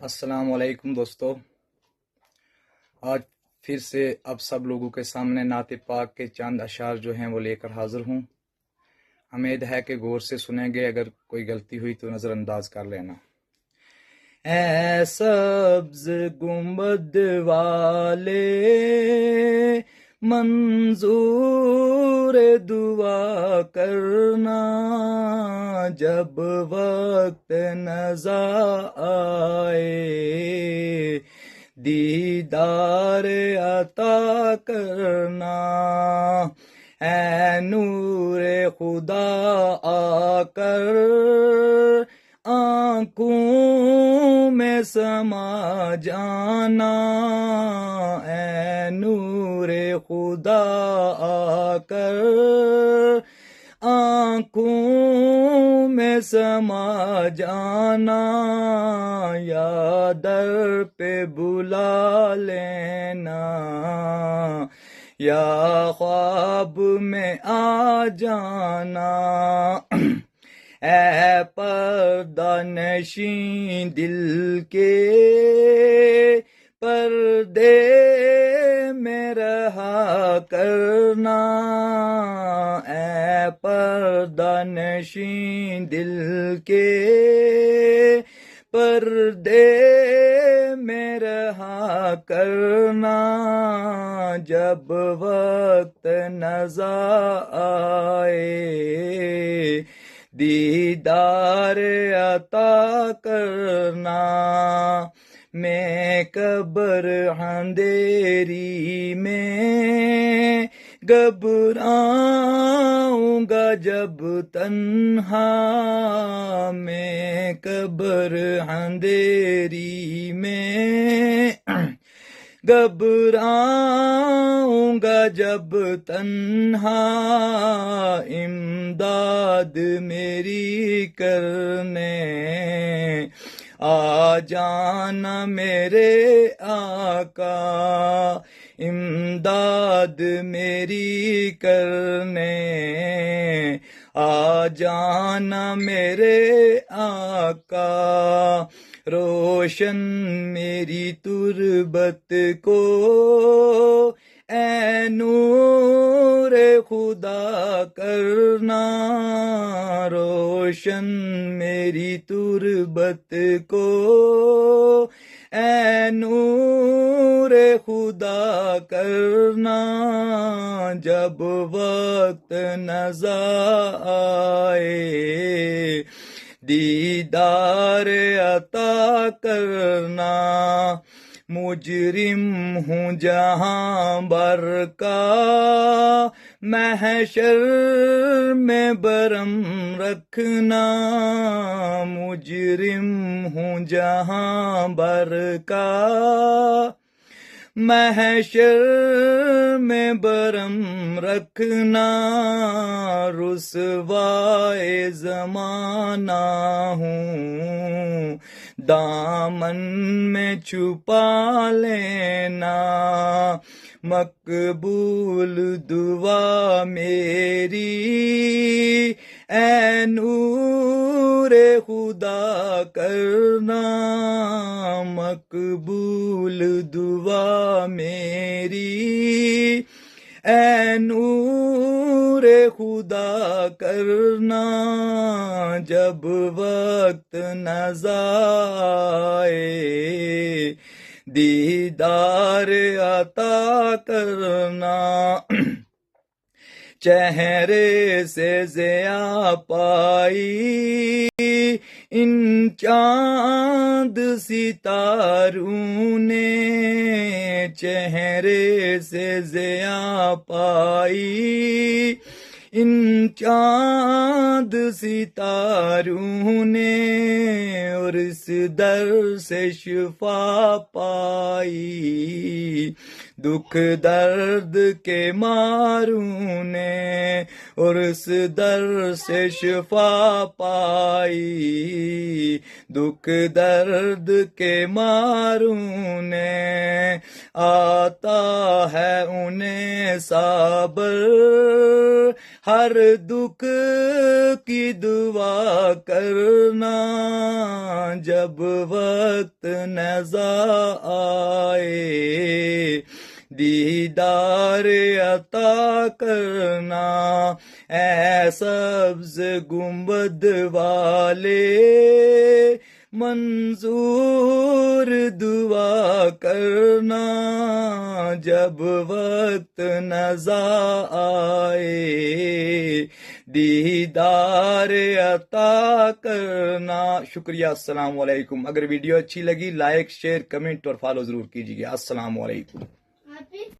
السلام علیکم دوستو، آج پھر سے اب سب لوگوں کے سامنے نعت پاک کے چند اشعار جو ہیں وہ لے کر حاضر ہوں۔ امید ہے کہ غور سے سنیں گے، اگر کوئی غلطی ہوئی تو نظر انداز کر لینا۔ اے سبز گنبد والے منظور دعا کرنا، جب وقت نظر آئے دیدار عطا کرنا۔ اے نور خدا آ کر آنکھوں میں سما جانا، اے نور خدا آ کر آنکھوں میں سما جانا، یا در پہ بلا لینا، یا خواب میں آ جانا۔ اے پردہ نشین دل کے پردے میں رہا کرنا، اے پردہ نشین دل کے پردے میں رہا کرنا، جب وقت نظر آئے دیدار عطا کرنا۔ میں قبر اندھیری میں گھبراؤں گا جب تنہا، میں قبر اندھیری میں گھبراؤں گا جب تنہا، امداد میری کرنے آ جانا میرے آقا، امداد میری کرنے آ جانا میرے آقا۔ روشن میری تربت کو اے نور خدا کرنا، روشن میری تربت کو اے نور خدا کرنا، جب وقت نظر آئے دیدار عطا کرنا۔ مجرم ہوں جہاں بر کا محشر میں برم رکھنا، مجرم ہوں جہاں بر کا محشر میں برم رکھنا، رسوائے زمانہ ہوں دامن میں چھپا لینا، مقبول دعا میری اے نور خدا کرنا، مقبول دعا میری اے نور خدا کرنا، جب وقت نظر آئے دیدار عطا کرنا۔ چہرے سے ضیاء پائی ان چاند ستاروں نے، چہرے سے ضیاء پائی ان چاند ستاروں نے، اور اس در سے شفا پائی دکھ درد کے ماروں نے اور اس در سے شفا پائی، دکھ درد کے ماروں نے آتا ہے انہیں صبر، ہر دکھ کی دعا کرنا جب وقت نزا آئے، دیدار عطا کرنا اے سبز گنبد والے، منظور دعا کرنا جب وقت نزا آئے، دیدار عطا کرنا۔ شکریہ، السلام علیکم۔ اگر ویڈیو اچھی لگی لائک، شیئر، کمنٹ اور فالو ضرور کیجیے۔ السلام علیکم۔